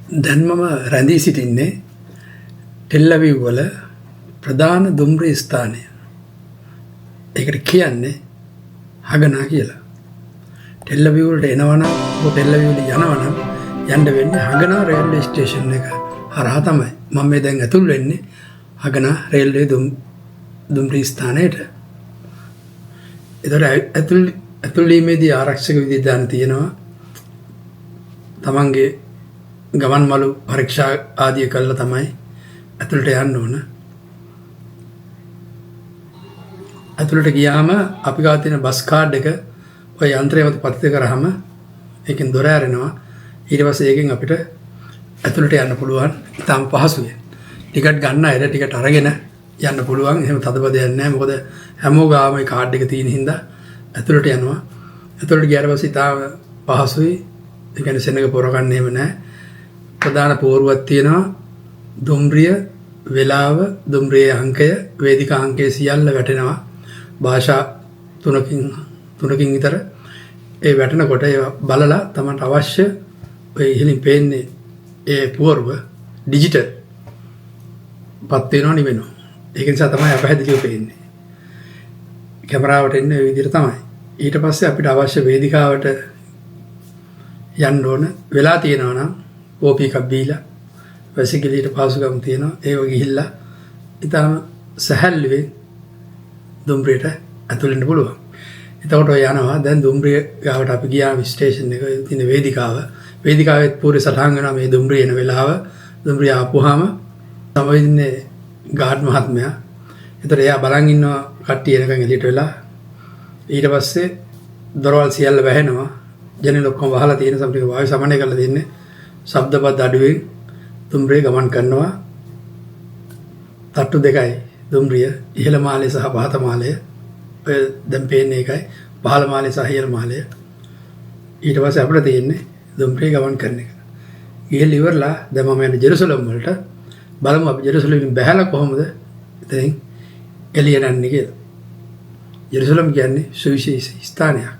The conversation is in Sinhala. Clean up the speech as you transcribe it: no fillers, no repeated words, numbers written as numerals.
දැන් මම රැඳී සිටින්නේ ටෙල්-අවීව් වල ප්‍රධාන දුම්රිය ස්ථානය. ඒකට කියන්නේ හගනා කියලා. ටෙල්-අවීව් වලට එනවා නම් ටෙල්-අවීව් වල යනවා නම් යන්න වෙන්නේ හගනා රේල්වේ ස්ටේෂන් එක හරහා තමයි. මම මේ දැන් ඇතුල් වෙන්නේ හගනා රේල්වේ දුම්රිය ස්ථානයට. ඒතර ඇතුල් වීමේදී ආරක්ෂක විධිවිධාන තියෙනවා. තමන්ගේ ගමන් මළු පරීක්ෂා ආදිය කළා තමයි ඇතුළට යන්න ඕන. ඇතුළට ගියාම අපි ගාව තියෙන බස් කාඩ් එක ඔය යන්ත්‍රයවත් පතිත කරාම ඒකෙන් දොර ඇරෙනවා. ඊට පස්සේ ඒකෙන් අපිට ඇතුළට යන්න පුළුවන්. ඉතාම පහසුවෙන්. ටිකට් ගන්න අය ටිකට් අරගෙන යන්න පුළුවන්. එහෙම තදබදයක් නැහැ. මොකද හැමෝම ගාම මේ කාඩ් එක තියෙන හින්දා ඇතුළට යනවා. ඇතුළට ගියාට පස්සේ ඉතාම පහසුයි. ඒ කියන්නේ සෙනඟ පොර ගන්න එහෙම නැහැ. ප්‍රධාන පෝරුවක් තියෙනවා. දුම්රිය වේලාව, දුම්රියේ අංකය, වේදිකා අංකය සියල්ල වැටෙනවා. භාෂා තුනකින් විතර ඒ වැටෙනකොට ඒවා බලලා තමන්ට අවශ්‍ය ඔය ඉහළින් පේන්නේ ඒ පෝරුව ඩිජිටල් පත් වෙනව නෙවෙනවා. ඒක නිසා තමයි අපහැදිලිව පේන්නේ. කැමරාවට එන්නේ ওই විදිහට තමයි. ඊට පස්සේ අපිට අවශ්‍ය වේදිකාවට යන්න ඕන වෙලා තියෙනවා නම් කෝපි එකක් බීලා වැසිකිළියට පාසුකම් තියෙනවා. ඒව ගිහිල්ලා ඊටම සැහැල්ලුවෙන් දුම්රියට ඇතුල් වෙන්න පුළුවන්. එතකොට ඔය යනවා දැන් දුම්රිය ගාවට අපි ගියාම ස්ටේෂන් එක තියෙන වේදිකාව. වේදිකාවේ පූර්ව සටහන් වෙනවා මේ දුම්රිය එන වෙලාව. දුම්රිය ආපුවාම තමයි ඉන්නේ ගාඩ් මහත්මයා. ඒතර එයා බලන් ඉන්නවා කට්ටිය එනකන් එළියට වෙලා. ඊට පස්සේ දොරවල් සියල්ල වැහෙනවා. ජනෙල් ඔක්කොම වහලා තියෙන සම්පූර්ණ වායු සමනය කරලා තින්නේ. ශබ්දපත් අඩුවෙන් දුම්රිය ගමන් කරනවා. තට්ටු දෙකයි දුම්රිය ඉහළ මාලය සහ පහත මාලය. ඔය දැන් පේන්නේ එකයි පහළ මාලය සහ ඉහළ මාලය. ඊට පස්සේ අපිට තියෙන්නේ දුම්රිය ගමන් කරන එක. ගිහලා ඉවරලා දැන් මම යන්නේ ජෙරුසලම් වලට. බලමු අපි ජෙරුසලම් බැහැලා කොහොමද ඉතින් එළියට යන්නේ කියලා. ජෙරුසලම් කියන්නේ සුවිශේෂී ස්ථානයක්.